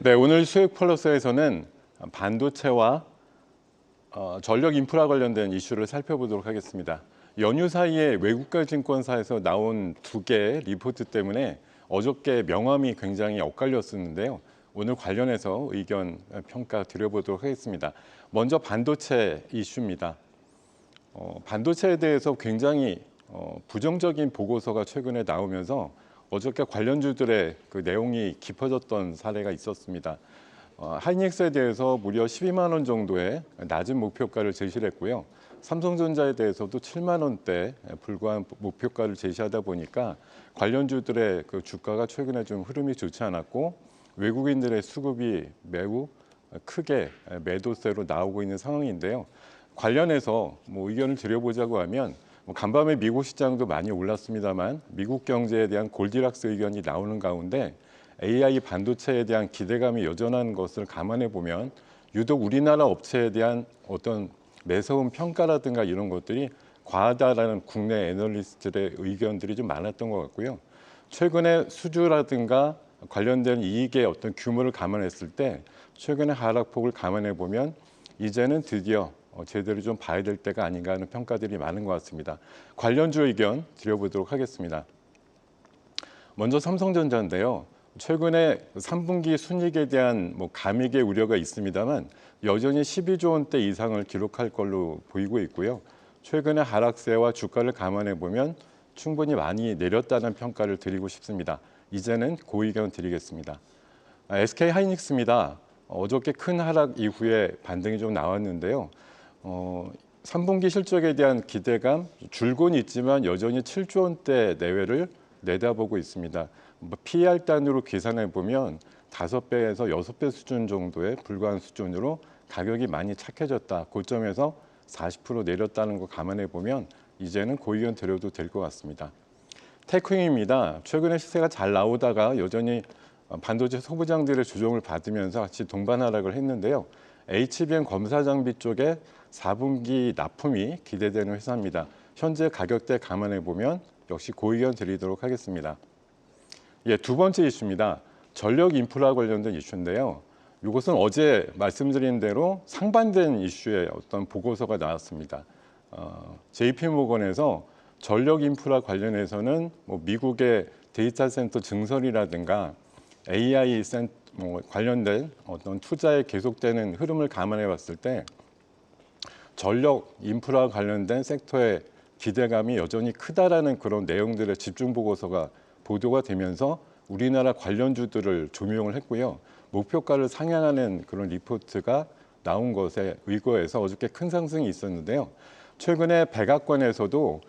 네, 오늘 수익 플러스에서는 반도체와 전력 인프라 관련된 이슈를 살펴보도록 하겠습니다. 연휴 사이에 외국가 증권사에서 나온 두 개의 리포트 때문에 어저께 명암이 굉장히 엇갈렸었는데요. 오늘 관련해서 의견 평가 드려보도록 하겠습니다. 먼저 반도체 이슈입니다. 반도체에 대해서 굉장히 부정적인 보고서가 최근에 나오면서 어저께 관련주들의 그 내용이 깊어졌던 사례가 있었습니다. 하이닉스에 대해서 무려 12만 원 정도의 낮은 목표가를 제시를 했고요. 삼성전자에 대해서도 7만 원대에 불과한 목표가를 제시하다 보니까 관련주들의 그 주가가 최근에 좀 흐름이 좋지 않았고 외국인들의 수급이 매우 크게 매도세로 나오고 있는 상황인데요. 관련해서 의견을 드려보자고 하면 간밤에 미국 시장도 많이 올랐습니다만 미국 경제에 대한 골디락스 의견이 나오는 가운데 AI 반도체에 대한 기대감이 여전한 것을 감안해 보면 유독 우리나라 업체에 대한 어떤 매서운 평가라든가 이런 것들이 과하다라는 국내 애널리스트들의 의견들이 좀 많았던 것 같고요. 최근에 수주라든가 관련된 이익의 어떤 규모를 감안했을 때 최근의 하락폭을 감안해 보면 이제는 드디어 제대로 좀 봐야 될 때가 아닌가 하는 평가들이 많은 것 같습니다. 관련주 의견 드려보도록 하겠습니다. 먼저 삼성전자인데요. 최근에 3분기 순이익에 대한 감익의 우려가 있습니다만 여전히 12조 원대 이상을 기록할 걸로 보이고 있고요. 최근의 하락세와 주가를 감안해 보면 충분히 많이 내렸다는 평가를 드리고 싶습니다. 이제는 그 의견 드리겠습니다. SK 하이닉스입니다. 어저께 큰 하락 이후에 반등이 좀 나왔는데요. 3분기 실적에 대한 기대감 줄곤 있지만 여전히 7조 원대 내외를 내다보고 있습니다. PER 단위로 계산해 보면 5배에서 6배 수준 정도에 불과한 수준으로 가격이 많이 착해졌다. 고점에서 40% 내렸다는 거 감안해 보면 이제는 그 의견 드려도 될 것 같습니다. 테크임입니다. 최근에 시세가 잘 나오다가 여전히 반도체 소부장들의 조정을 받으면서 같이 동반 하락을 했는데요. HBM 검사 장비 쪽에 4분기 납품이 기대되는 회사입니다. 현재 가격대 감안해 보면 역시 그 의견 드리도록 하겠습니다. 두 번째 이슈입니다. 전력 인프라 관련된 이슈인데요. 이것은 어제 말씀드린 대로 상반된 이슈의 어떤 보고서가 나왔습니다. JP모건에서 전력 인프라 관련해서는 미국의 데이터 센터 증설이라든가 AI 관련된 어떤 투자에 계속되는 흐름을 감안해 봤을 때 전력 인프라 관련된 섹터의 기대감이 여전히 크다라는 그런 내용들의 집중 보고서가 보도가 되면서 우리나라 관련주들을 조명을 했고요. 목표가를 상향하는 그런 리포트가 나온 것에 의거해서 어저께 큰 상승이 있었는데요. 최근에 백악관에서도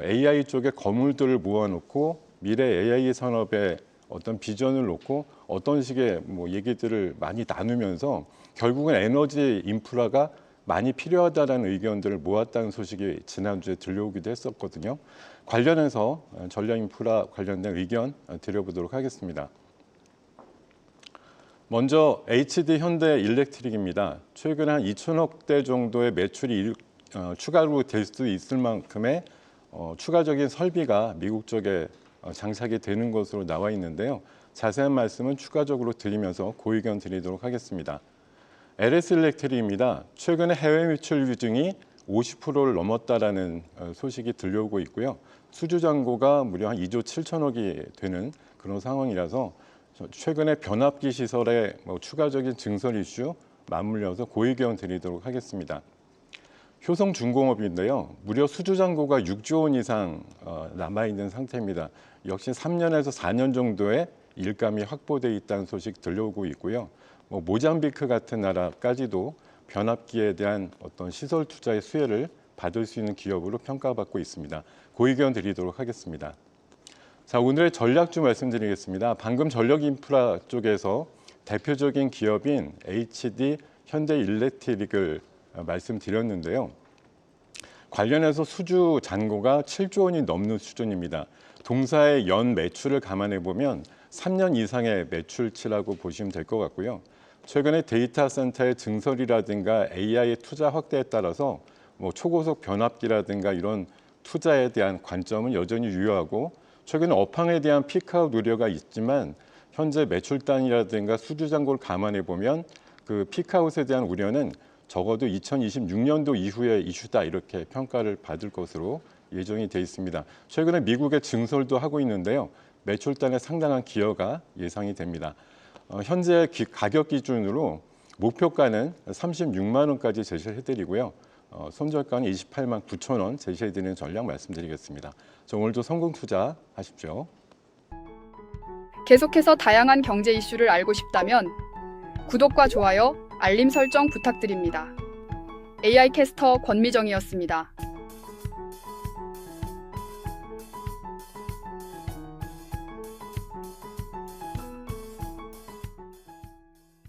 AI 쪽에 거물들을 모아놓고 미래 AI 산업의 어떤 비전을 놓고 어떤 식의 얘기들을 많이 나누면서 결국은 에너지 인프라가 많이 필요하다는 의견들을 모았다는 소식이 지난주에 들려오기도 했었거든요. 관련해서 전력 인프라 관련된 의견 드려보도록 하겠습니다. 먼저 HD 현대 일렉트릭입니다. 최근에 한 2천억 대 정도의 매출이 추가로 될 수 있을 만큼의 추가적인 설비가 미국 쪽에 장착이 되는 것으로 나와 있는데요. 자세한 말씀은 추가적으로 드리면서 그 의견 드리도록 하겠습니다. LS 일렉트릭입니다. 최근에 해외 매출 비중이 50%를 넘었다라는 소식이 들려오고 있고요. 수주 잔고가 무려 한 2조 7천억이 되는 그런 상황이라서 최근에 변압기 시설의 추가적인 증설 이슈 맞물려서 그 의견 드리도록 하겠습니다. 효성중공업인데요. 무려 수주 잔고가 6조 원 이상 남아있는 상태입니다. 역시 3년에서 4년 정도의 일감이 확보돼 있다는 소식 들려오고 있고요. 모잠비크 같은 나라까지도 변압기에 대한 어떤 시설 투자의 수혜를 받을 수 있는 기업으로 평가받고 있습니다. 그 의견 드리도록 하겠습니다. 자, 오늘의 전략주 말씀드리겠습니다. 방금 전력 인프라 쪽에서 대표적인 기업인 HD 현대 일렉트릭을 말씀드렸는데요. 관련해서 수주 잔고가 7조 원이 넘는 수준입니다. 동사의 연 매출을 감안해 보면 3년 이상의 매출치라고 보시면 될 것 같고요. 최근에 데이터 센터의 증설이라든가 AI의 투자 확대에 따라서 초고속 변압기라든가 이런 투자에 대한 관점은 여전히 유효하고 최근에 업황에 대한 피크아웃 우려가 있지만 현재 매출단이라든가 수주잔고를 감안해 보면 그 피크아웃에 대한 우려는 적어도 2026년도 이후의 이슈다 이렇게 평가를 받을 것으로 예정이 돼 있습니다. 최근에 미국의 증설도 하고 있는데요. 매출단에 상당한 기여가 예상이 됩니다. 현재 가격 기준으로 목표가는 36만 원까지 제시를 해드리고요. 손절가는 28만 9천 원 제시해드리는 전략 말씀드리겠습니다. 오늘도 성공 투자하십시오. 계속해서 다양한 경제 이슈를 알고 싶다면 구독과 좋아요, 알림 설정 부탁드립니다. AI 캐스터 권미정이었습니다.